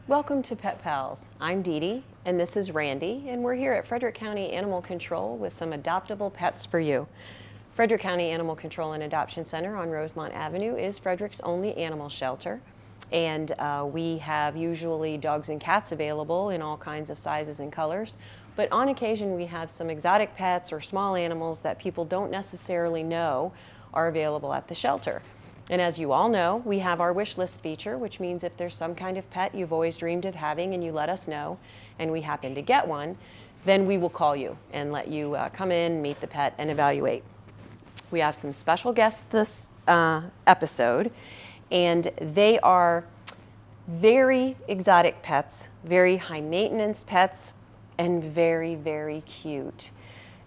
Welcome to Pet Pals. I'm Dee Dee, and this is Randy, and we're here at Frederick County Animal Control with some adoptable pets for you. Frederick County Animal Control and Adoption Center on Rosemont Avenue is Frederick's only animal shelter, and we have usually dogs and cats available in all kinds of sizes and colors, but on occasion we have some exotic pets or small animals that people don't necessarily know are available at the shelter. And as you all know, we have our wish list feature, which means if there's some kind of pet you've always dreamed of having and you let us know, and we happen to get one, then we will call you and let you come in, meet the pet, and evaluate. We have some special guests this episode, and they are very exotic pets, very high maintenance pets, and very, very cute.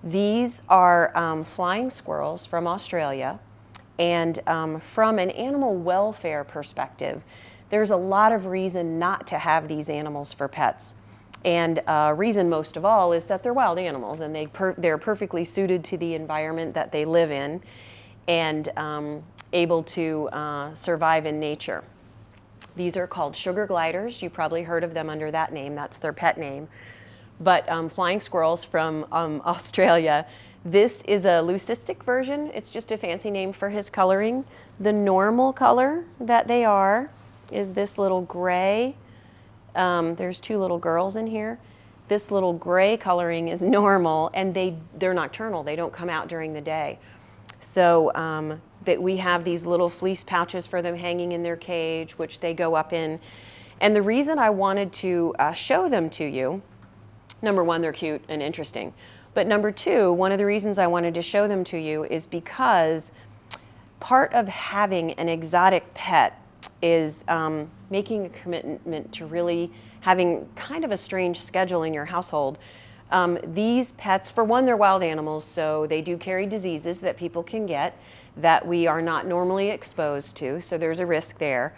These are flying squirrels from Australia. And from an animal welfare perspective, there's a lot of reason not to have these animals for pets. And reason most of all is that they're wild animals and they're perfectly suited to the environment that they live in and able to survive in nature. These are called sugar gliders. You probably heard of them under that name. That's their pet name. But flying squirrels from Australia. This is a leucistic version. It's just a fancy name for his coloring. The normal color that they are is this little gray. There's two little girls in here. This little gray coloring is normal, and they're nocturnal. They don't come out during the day. So that we have these little fleece pouches for them hanging in their cage, which they go up in. And the reason I wanted to show them to you, number one, they're cute and interesting. But number two, one of the reasons I wanted to show them to you is because part of having an exotic pet is making a commitment to really having kind of a strange schedule in your household. These pets, for one, they're wild animals, so they do carry diseases that people can get that we are not normally exposed to, so there's a risk there.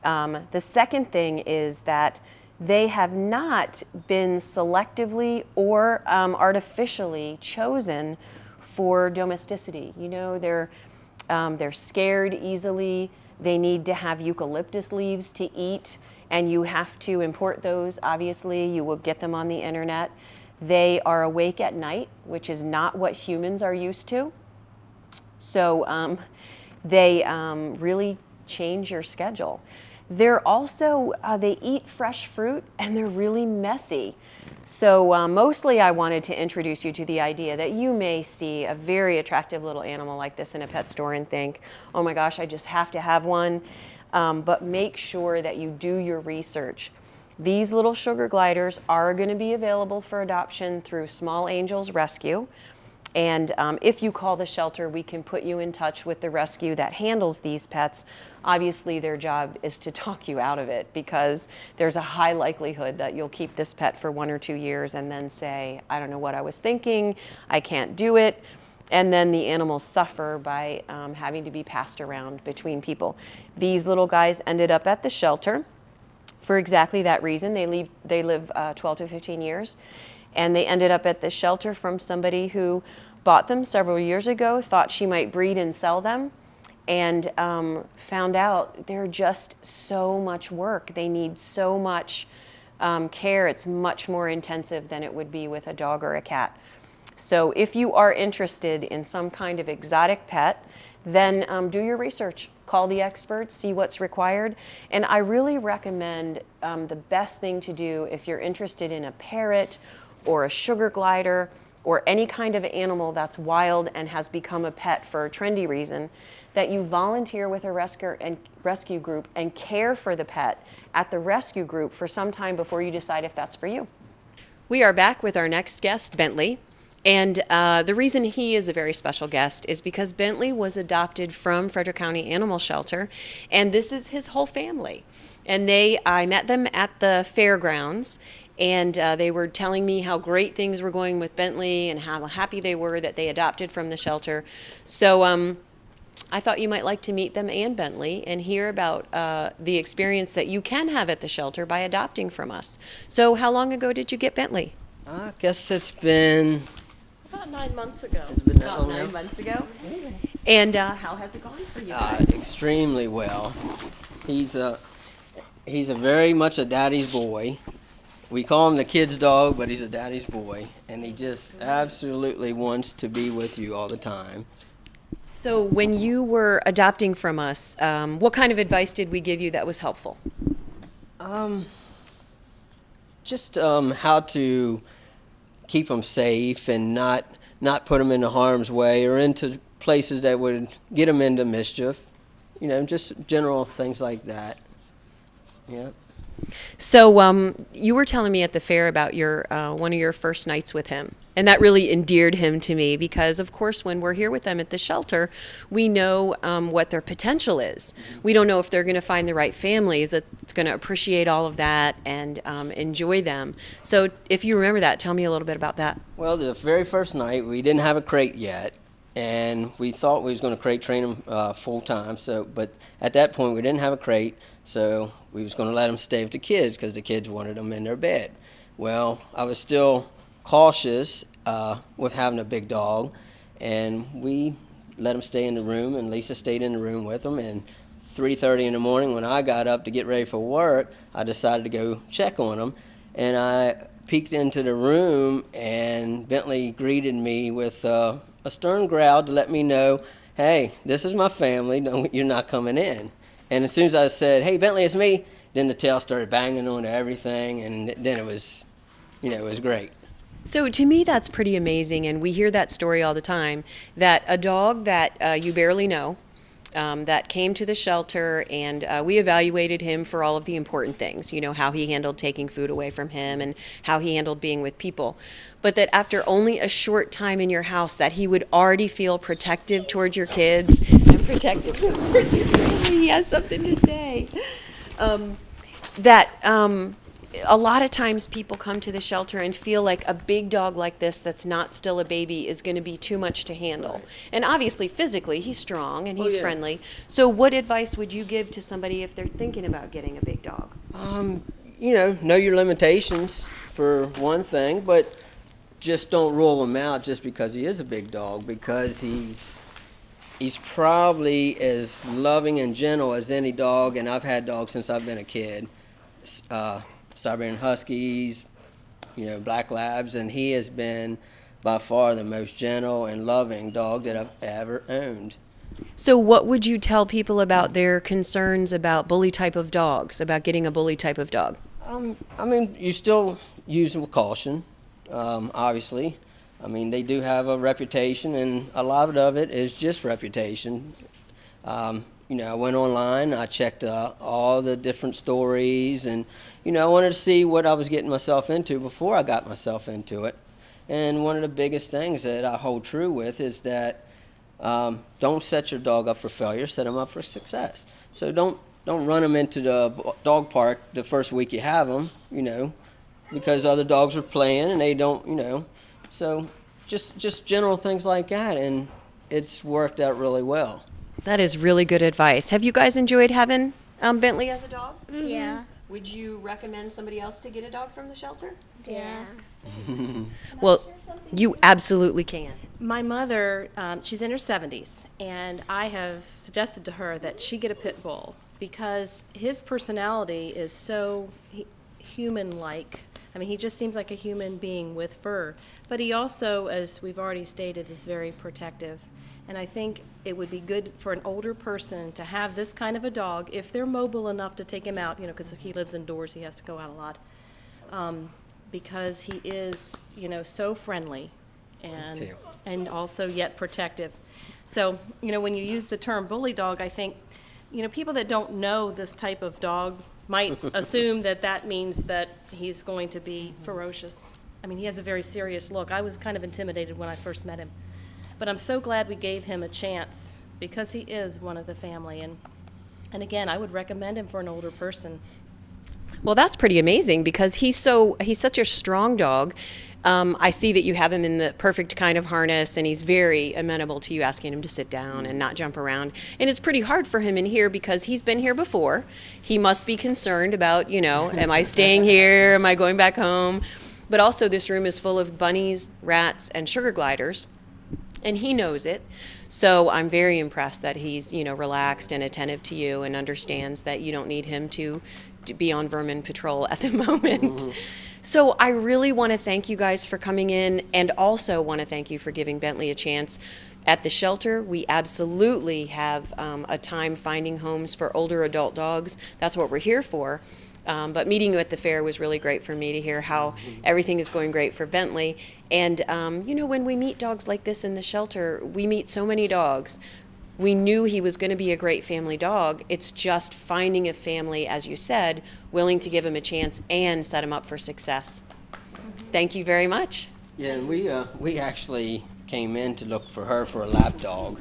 The second thing is that they have not been selectively or artificially chosen for domesticity. You know, they're scared easily. They need to have eucalyptus leaves to eat, and you have to import those, obviously. You will get them on the internet. They are awake at night, which is not what humans are used to. So they really change your schedule. They're also, they eat fresh fruit and they're really messy. So mostly I wanted to introduce you to the idea that you may see a very attractive little animal like this in a pet store and think, oh my gosh, I just have to have one. But make sure that you do your research. These little sugar gliders are going to be available for adoption through Small Angels Rescue. And if you call the shelter, we can put you in touch with the rescue that handles these pets. Obviously, their job is to talk you out of it because there's a high likelihood that you'll keep this pet for 1 or 2 years and then say, I don't know what I was thinking, I can't do it. And then the animals suffer by having to be passed around between people. These little guys ended up at the shelter for exactly that reason. They live 12 to 15 years. And they ended up at the shelter from somebody who bought them several years ago, thought she might breed and sell them, and found out they're just so much work. They need so much care. It's much more intensive than it would be with a dog or a cat. So if you are interested in some kind of exotic pet, then do your research. Call the experts, see what's required. And I really recommend the best thing to do if you're interested in a parrot or a sugar glider or any kind of animal that's wild and has become a pet for a trendy reason, that you volunteer with a rescue group and care for the pet at the rescue group for some time before you decide if that's for you. We are back with our next guest, Bentley. And the reason he is a very special guest is because Bentley was adopted from Frederick County Animal Shelter, and this is his whole family. And I met them at the fairgrounds, and they were telling me how great things were going with Bentley and how happy they were that they adopted from the shelter. So I thought you might like to meet them and Bentley and hear about the experience that you can have at the shelter by adopting from us. So how long ago did you get Bentley? I guess it's been About 9 months ago. it's been that About long 9 now. months ago. And how has it gone for you guys? Extremely well. He's a very much a daddy's boy. We call him the kid's dog, but he's a daddy's boy, and he just absolutely wants to be with you all the time. So when you were adopting from us, what kind of advice did we give you that was helpful? Just how to keep them safe and not put them into harm's way or into places that would get them into mischief. You know, just general things like that. Yeah. So you were telling me at the fair about your one of your first nights with him, and that really endeared him to me because, of course, when we're here with them at the shelter, we know what their potential is. We don't know if they're going to find the right families that's going to appreciate all of that and enjoy them. So if you remember that, tell me a little bit about that. Well, the very first night, we didn't have a crate yet, and we thought we was going to crate train them full time. But at that point, we didn't have a crate, so we was going to let them stay with the kids because the kids wanted them in their bed. Well, I was still cautious with having a big dog, and we let them stay in the room, and Lisa stayed in the room with them. And 3:30 in the morning, when I got up to get ready for work, I decided to go check on them, and I peeked into the room, and Bentley greeted me with a stern growl to let me know, hey, this is my family, you're not coming in. And as soon as I said, hey, Bentley, it's me, then the tail started banging on everything, and then it was, it was great. So to me, that's pretty amazing, and we hear that story all the time, that a dog that you barely know, that came to the shelter, and we evaluated him for all of the important things, how he handled taking food away from him and how he handled being with people. But that after only a short time in your house, that he would already feel protective towards your kids and protective towards your family. He has something to say. A lot of times people come to the shelter and feel like a big dog like this that's not still a baby is going to be too much to handle. Right. And obviously, physically, he's strong and he's yeah. friendly. So what advice would you give to somebody if they're thinking about getting a big dog? Know your limitations for one thing, but just don't rule him out just because he is a big dog, because he's probably as loving and gentle as any dog, and I've had dogs since I've been a kid. Siberian Huskies, Black Labs, and he has been by far the most gentle and loving dog that I've ever owned. So what would you tell people about their concerns about bully type of dogs, about getting a bully type of dog? You still use them with caution, obviously. They do have a reputation, and a lot of it is just reputation. I went online, I checked all the different stories, and, I wanted to see what I was getting myself into before I got myself into it. And one of the biggest things that I hold true with is that don't set your dog up for failure, set him up for success. So don't run them into the dog park the first week you have them, because other dogs are playing and they don't, So just general things like that, and it's worked out really well. That is really good advice. Have you guys enjoyed having Bentley as a dog? Mm-hmm. Yeah. Would you recommend somebody else to get a dog from the shelter? Yeah. Well, you absolutely can. My mother, she's in her 70s, and I have suggested to her that she get a pit bull because his personality is so human-like. He just seems like a human being with fur. But he also, as we've already stated, is very protective. And I think it would be good for an older person to have this kind of a dog, if they're mobile enough to take him out, because he lives indoors, he has to go out a lot, because he is, so friendly and also yet protective. So, when you use the term bully dog, I think, people that don't know this type of dog might assume that means that he's going to be ferocious. He has a very serious look. I was kind of intimidated when I first met him. But I'm so glad we gave him a chance because he is one of the family. And again, I would recommend him for an older person. Well, that's pretty amazing because he's such a strong dog. I see that you have him in the perfect kind of harness, and he's very amenable to you asking him to sit down and not jump around. And it's pretty hard for him in here because he's been here before. He must be concerned about, am I staying here? Am I going back home? But also this room is full of bunnies, rats, and sugar gliders, and he knows it. So I'm very impressed that he's, relaxed and attentive to you and understands that you don't need him to be on vermin patrol at the moment. Mm-hmm. So I really want to thank you guys for coming in, and also want to thank you for giving Bentley a chance. At the shelter, we absolutely have a time finding homes for older adult dogs. That's what we're here for. But meeting you at the fair was really great for me to hear how everything is going great for Bentley. And, when we meet dogs like this in the shelter, we meet so many dogs. We knew he was going to be a great family dog. It's just finding a family, as you said, willing to give him a chance and set him up for success. Thank you very much. Yeah, and we actually came in to look for her for a lap dog.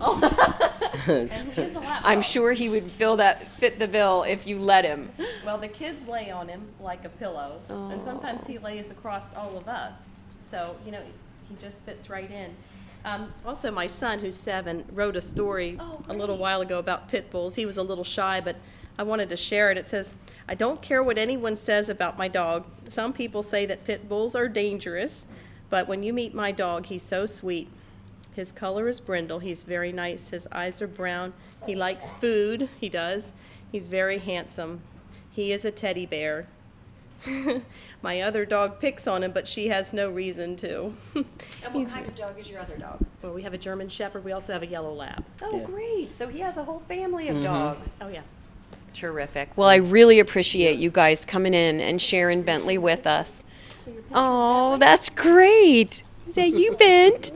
And he is a lap dog. I'm sure he would fit the bill if you let him. Well, the kids lay on him like a pillow, and sometimes he lays across all of us. So, he just fits right in. Also, my son, who's 7, wrote a story a little while ago about pit bulls. He was a little shy, but I wanted to share it. It says, "I don't care what anyone says about my dog. Some people say that pit bulls are dangerous, but when you meet my dog, he's so sweet. His color is brindle. He's very nice. His eyes are brown. He likes food. He does. He's very handsome. He is a teddy bear. My other dog picks on him, but she has no reason to." And what kind of dog is your other dog? Well, we have a German Shepherd. We also have a yellow lab. Oh, Yeah. Great. So he has a whole family of dogs. Oh, yeah. Terrific. Well, I really appreciate you guys coming in and sharing Bentley with us. Oh, that's great. Is that you, Bent?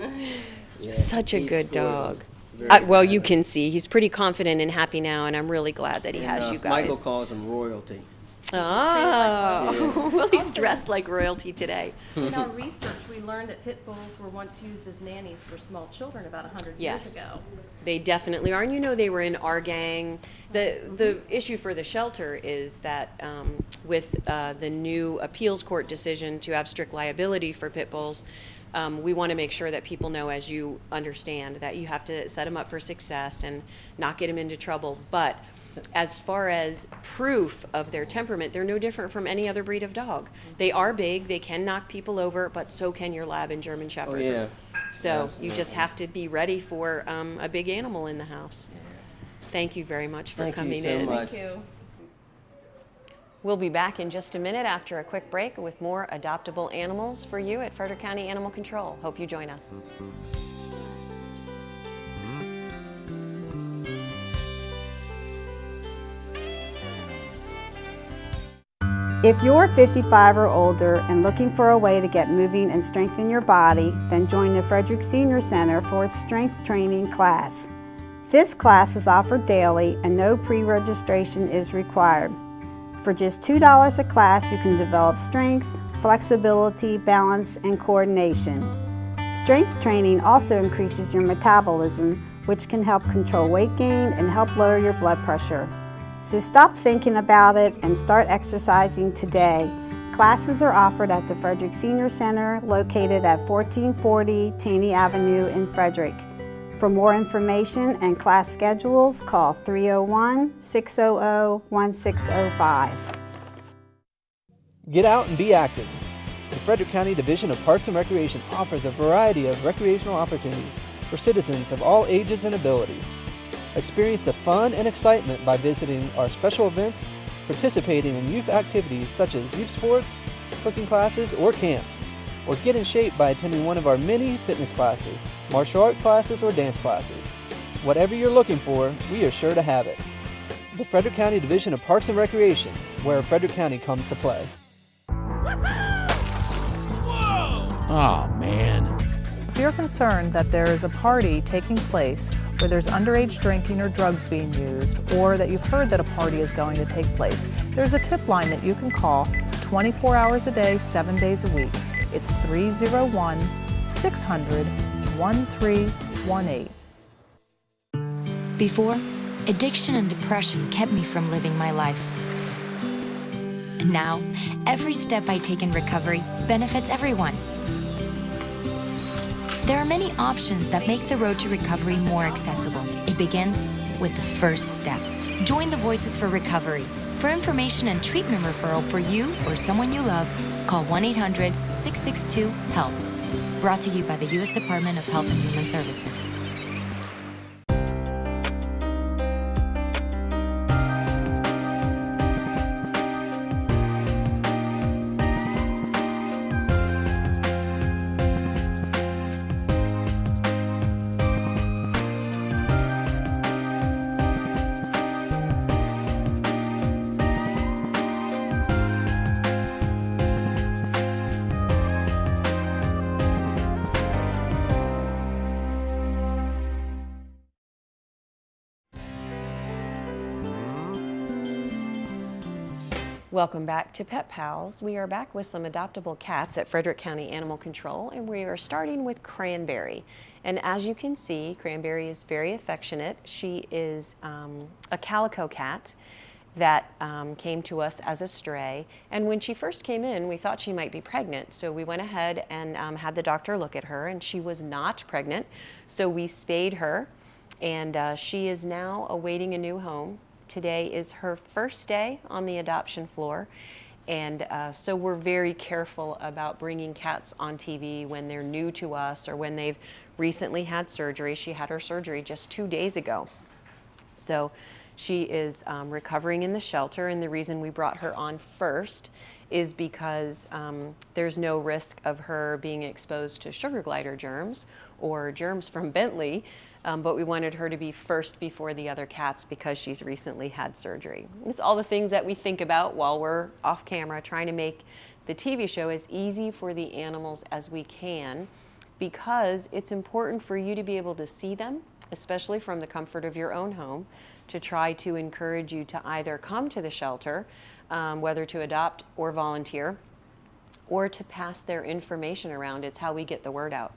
Yeah, Such a he's good spoiled. dog. Very Well, good. you can see he's pretty confident and happy now, and I'm really glad that he has you guys. Michael calls him royalty. Oh, well, he's dressed like royalty today. In our research, we learned that pit bulls were once used as nannies for small children about 100 Yes. years ago. They definitely are, and they were in our gang. The issue for the shelter is that with the new appeals court decision to have strict liability for pit bulls, we want to make sure that people know, as you understand, that you have to set them up for success and not get them into trouble. But as far as proof of their temperament, they're no different from any other breed of dog. They are big, they can knock people over, but so can your lab and German Shepherd. Oh, yeah. So you just have to be ready for a big animal in the house. Thank you very much for coming Thank you so in. much. Thank you. We'll be back in just a minute after a quick break with more adoptable animals for you at Frederick County Animal Control. Hope you join us. If you're 55 or older and looking for a way to get moving and strengthen your body, then join the Frederick Senior Center for its strength training class. This class is offered daily and no pre-registration is required. For just $2 a class, you can develop strength, flexibility, balance, and coordination. Strength training also increases your metabolism, which can help control weight gain and help lower your blood pressure. So stop thinking about it and start exercising today. Classes are offered at the Frederick Senior Center, located at 1440 Taney Avenue in Frederick. For more information and class schedules, call 301-600-1605. Get out and be active. The Frederick County Division of Parks and Recreation offers a variety of recreational opportunities for citizens of all ages and ability. Experience the fun and excitement by visiting our special events, participating in youth activities such as youth sports, cooking classes, or camps. Or get in shape by attending one of our many fitness classes, martial art classes, or dance classes. Whatever you're looking for, we are sure to have it. The Frederick County Division of Parks and Recreation, where Frederick County comes to play. Oh, man. If you're concerned that there is a party taking place where there's underage drinking or drugs being used, or that you've heard that a party is going to take place, there's a tip line that you can call 24 hours a day, 7 days a week. It's 301-600-1318. Before, addiction and depression kept me from living my life. Now, every step I take in recovery benefits everyone. There are many options that make the road to recovery more accessible. It begins with the first step. Join the Voices for Recovery. For information and treatment referral for you or someone you love, call 1-800-662-HELP. Brought to you by the U.S. Department of Health and Human Services. Welcome back to Pet Pals. We are back with some adoptable cats at Frederick County Animal Control, and we are starting with Cranberry. And as you can see, Cranberry is very affectionate. She is a calico cat that came to us as a stray. And when she first came in, we thought she might be pregnant. So we went ahead and had the doctor look at her, and she was not pregnant. So we spayed her, and she is now awaiting a new home. Today is her first day on the adoption floor, and so we're very careful about bringing cats on TV when they're new to us or when they've recently had surgery. She had her surgery just 2 days ago. So she is recovering in the shelter, and the reason we brought her on first is because there's no risk of her being exposed to sugar glider germs or germs from Bentley. But we wanted her to be first before the other cats because she's recently had surgery. It's all the things that we think about while we're off camera, trying to make the TV show as easy for the animals as we can, because it's important for you to be able to see them, especially from the comfort of your own home, to try to encourage you to either come to the shelter, whether to adopt or volunteer, or to pass their information around. It's how we get the word out.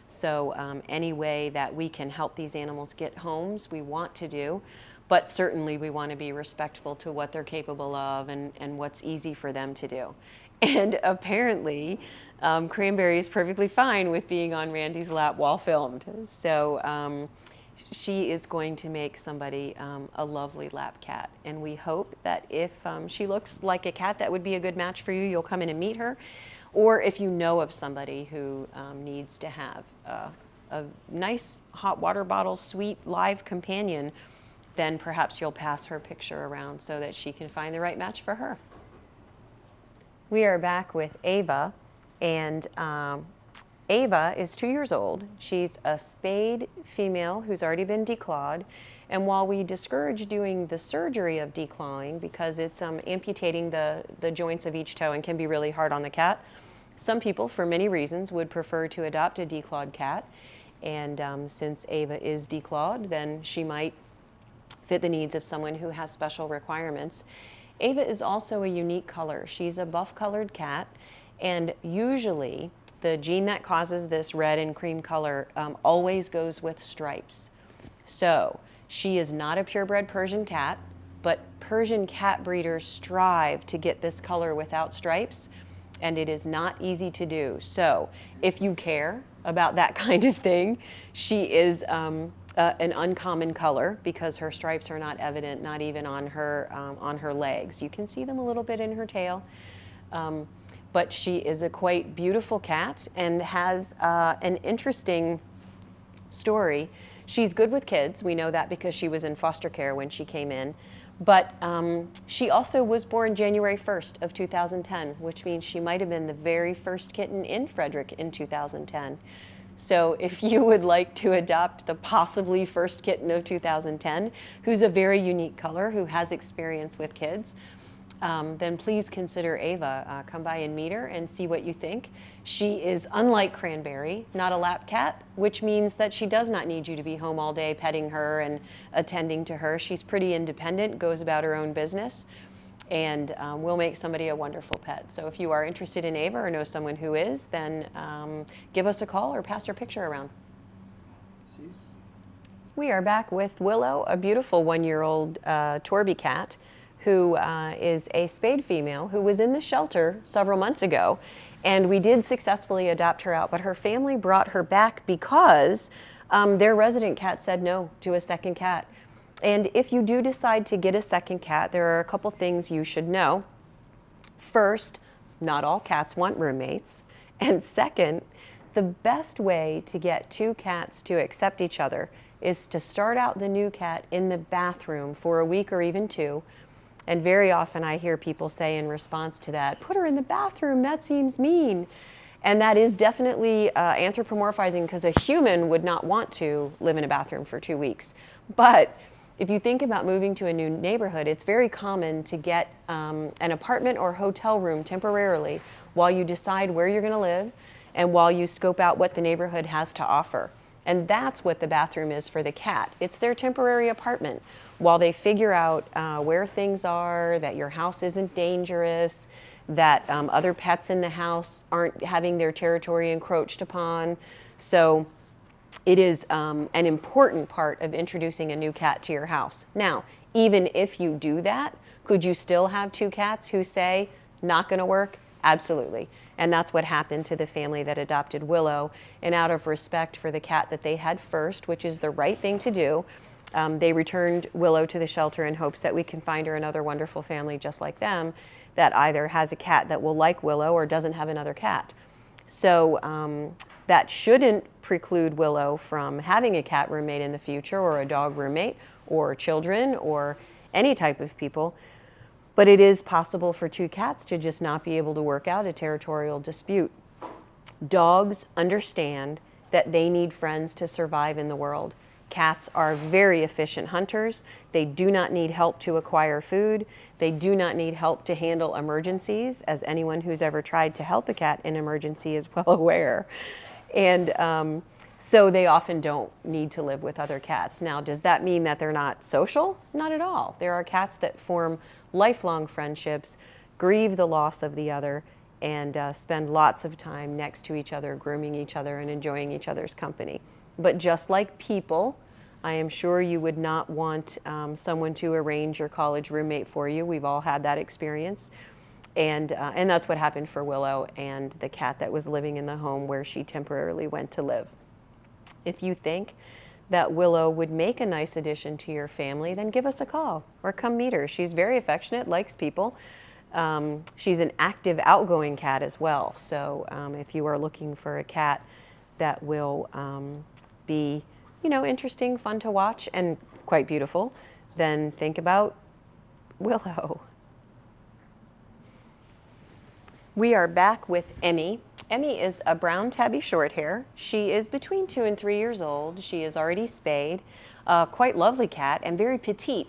So any way that we can help these animals get homes, we want to do, but certainly we want to be respectful to what they're capable of and what's easy for them to do. And apparently, Cranberry is perfectly fine with being on Randy's lap while filmed. So she is going to make somebody a lovely lap cat. And we hope that if she looks like a cat that would be a good match for you, you'll come in and meet her. Or if you know of somebody who needs to have a nice hot water bottle, sweet, live companion, then perhaps you'll pass her picture around so that she can find the right match for her. We are back with Ava, and Ava is 2 years old. She's a spayed female who's already been declawed. And while we discourage doing the surgery of declawing because it's amputating the joints of each toe and can be really hard on the cat, some people, for many reasons, would prefer to adopt a declawed cat. And since Ava is declawed, then she might fit the needs of someone who has special requirements. Ava is also a unique color. She's a buff-colored cat, and usually the gene that causes this red and cream color always goes with stripes. So she is not a purebred Persian cat, but Persian cat breeders strive to get this color without stripes, and it is not easy to do. So if you care about that kind of thing, she is an uncommon color because her stripes are not evident, not even on her legs. You can see them a little bit in her tail. But she is a quite beautiful cat and has an interesting story. She's good with kids. We know that because she was in foster care when she came in. But she also was born January 1st of 2010, which means she might have been the very first kitten in Frederick in 2010. So if you would like to adopt the possibly first kitten of 2010, who's a very unique color, who has experience with kids, then please consider Ava. Come by and meet her and see what you think. She is, unlike Cranberry, not a lap cat, which means that she does not need you to be home all day petting her and attending to her. She's pretty independent, goes about her own business, and will make somebody a wonderful pet. So if you are interested in Ava or know someone who is, then give us a call or pass her picture around. We are back with Willow, a beautiful 1-year-old Torby cat who is a spayed female who was in the shelter several months ago. And we did successfully adopt her out, but her family brought her back because their resident cat said no to a second cat. And if you do decide to get a second cat, there are a couple things you should know. First, not all cats want roommates. And second, the best way to get two cats to accept each other is to start out the new cat in the bathroom for a week or even two. And very often I hear people say in response to that, put her in the bathroom, that seems mean. And that is definitely anthropomorphizing, because a human would not want to live in a bathroom for 2 weeks. But if you think about moving to a new neighborhood, it's very common to get an apartment or hotel room temporarily while you decide where you're going to live and while you scope out what the neighborhood has to offer. And that's what the bathroom is for the cat. It's their temporary apartment while they figure out where things are, that your house isn't dangerous, that other pets in the house aren't having their territory encroached upon. So it is an important part of introducing a new cat to your house. Now, even if you do that, could you still have two cats who say, not going to work? Absolutely. And that's what happened to the family that adopted Willow. And out of respect for the cat that they had first, which is the right thing to do, they returned Willow to the shelter in hopes that we can find her another wonderful family just like them that either has a cat that will like Willow or doesn't have another cat. So that shouldn't preclude Willow from having a cat roommate in the future, or a dog roommate, or children, or any type of people. But it is possible for two cats to just not be able to work out a territorial dispute. Dogs understand that they need friends to survive in the world. Cats are very efficient hunters. They do not need help to acquire food. They do not need help to handle emergencies, as anyone who's ever tried to help a cat in emergency is well aware. And so they often don't need to live with other cats. Now, does that mean that they're not social? Not at all. There are cats that form lifelong friendships, grieve the loss of the other, and spend lots of time next to each other, grooming each other and enjoying each other's company. But just like people, I am sure you would not want someone to arrange your college roommate for you. We've all had that experience. And that's what happened for Willow and the cat that was living in the home where she temporarily went to live. If you think that Willow would make a nice addition to your family, then give us a call or come meet her. She's very affectionate, likes people. She's an active, outgoing cat as well. So if you are looking for a cat that will be, interesting, fun to watch, and quite beautiful, then think about Willow. We are back with Emmy. Emmy is a brown tabby shorthair. She is between 2 and 3 years old. She is already spayed. Quite lovely cat and very petite.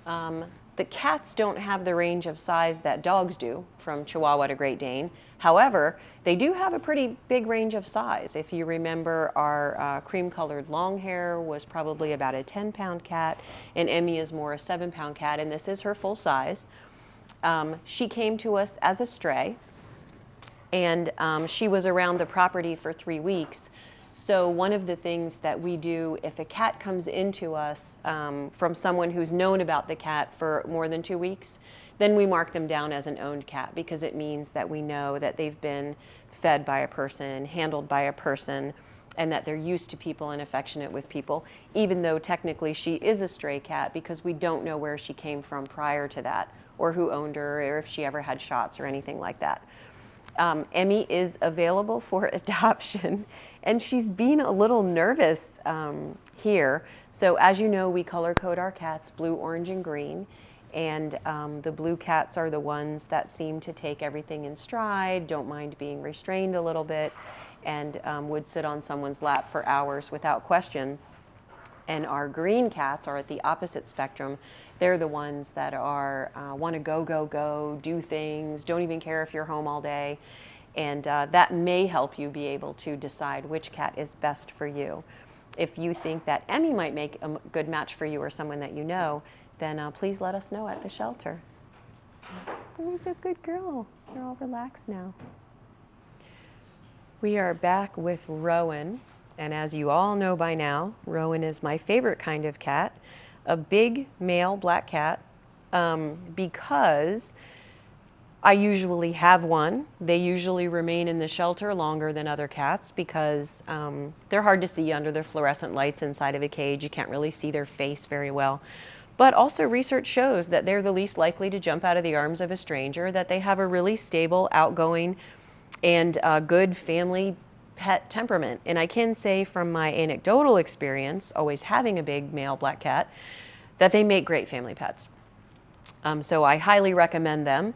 The cats don't have the range of size that dogs do, from Chihuahua to Great Dane. However, they do have a pretty big range of size. If you remember, our cream-colored long hair was probably about a 10-pound cat, and Emmy is more a 7-pound cat, and this is her full size. She came to us as a stray, and she was around the property for 3 weeks. So one of the things that we do if a cat comes into us from someone who's known about the cat for more than 2 weeks, then we mark them down as an owned cat, because it means that we know that they've been fed by a person, handled by a person, and that they're used to people and affectionate with people, even though technically she is a stray cat, because we don't know where she came from prior to that, or who owned her, or if she ever had shots or anything like that. Emmy is available for adoption, and she's been a little nervous here. So as you know, we color code our cats blue, orange, and green, and the blue cats are the ones that seem to take everything in stride, don't mind being restrained a little bit, and would sit on someone's lap for hours without question. And our green cats are at the opposite spectrum. They're the ones that are want to go, go, go, do things, don't even care if you're home all day. And that may help you be able to decide which cat is best for you. If you think that Emmy might make a good match for you or someone that you know, then please let us know at the shelter. You're a good girl. You're all relaxed now. We are back with Rowan. And as you all know by now, Rowan is my favorite kind of cat, a big male black cat. because I usually have one. They usually remain in the shelter longer than other cats because they're hard to see under the fluorescent lights inside of a cage. You can't really see their face very well. But also research shows that they're the least likely to jump out of the arms of a stranger, that they have a really stable, outgoing, and good family pet temperament. And I can say from my anecdotal experience, always having a big male black cat, that they make great family pets. So I highly recommend them.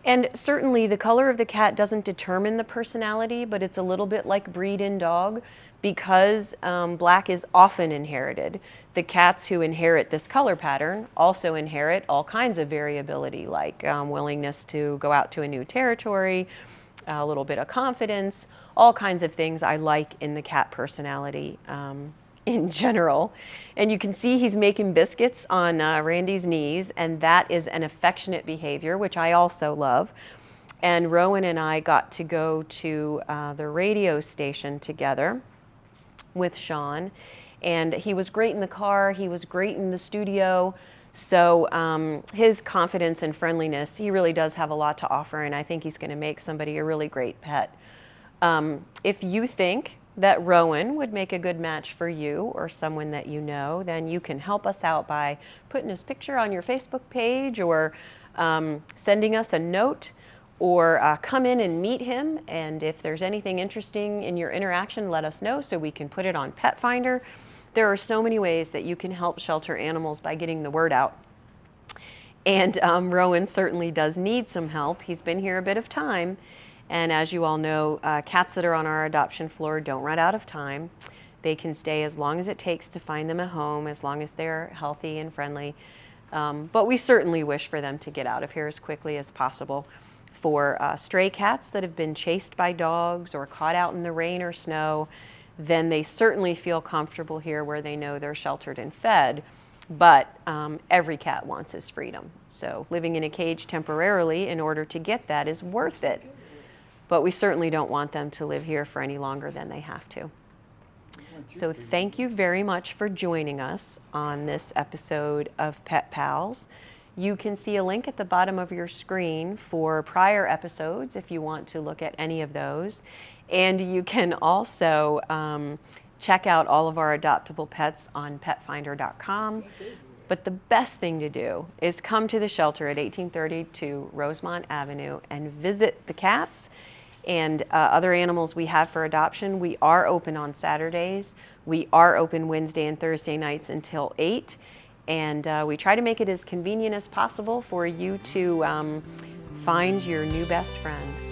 And certainly the color of the cat doesn't determine the personality, but it's a little bit like breed in dog because black is often inherited. The cats who inherit this color pattern also inherit all kinds of variability, like willingness to go out to a new territory, a little bit of confidence, all kinds of things I like in the cat personality in general. And you can see he's making biscuits on Randy's knees, and that is an affectionate behavior, which I also love. And Rowan and I got to go to the radio station together with Sean, and he was great in the car, he was great in the studio. So his confidence and friendliness, he really does have a lot to offer, and I think he's going to make somebody a really great pet. If you think that Rowan would make a good match for you or someone that you know, then you can help us out by putting his picture on your Facebook page or sending us a note, or come in and meet him. And if there's anything interesting in your interaction, let us know so we can put it on Pet Finder. There are so many ways that you can help shelter animals by getting the word out. And Rowan certainly does need some help. He's been here a bit of time. And as you all know, cats that are on our adoption floor don't run out of time. They can stay as long as it takes to find them a home, as long as they're healthy and friendly. But we certainly wish for them to get out of here as quickly as possible. For stray cats that have been chased by dogs or caught out in the rain or snow, then they certainly feel comfortable here where they know they're sheltered and fed. But every cat wants his freedom. So living in a cage temporarily in order to get that is worth it. But we certainly don't want them to live here for any longer than they have to. So thank you very much for joining us on this episode of Pet Pals. You can see a link at the bottom of your screen for prior episodes if you want to look at any of those. And you can also check out all of our adoptable pets on petfinder.com. But the best thing to do is come to the shelter at 1832 Rosemont Avenue and visit the cats and other animals we have for adoption. We are open on Saturdays. We are open Wednesday and Thursday nights until 8. And we try to make it as convenient as possible for you to find your new best friend.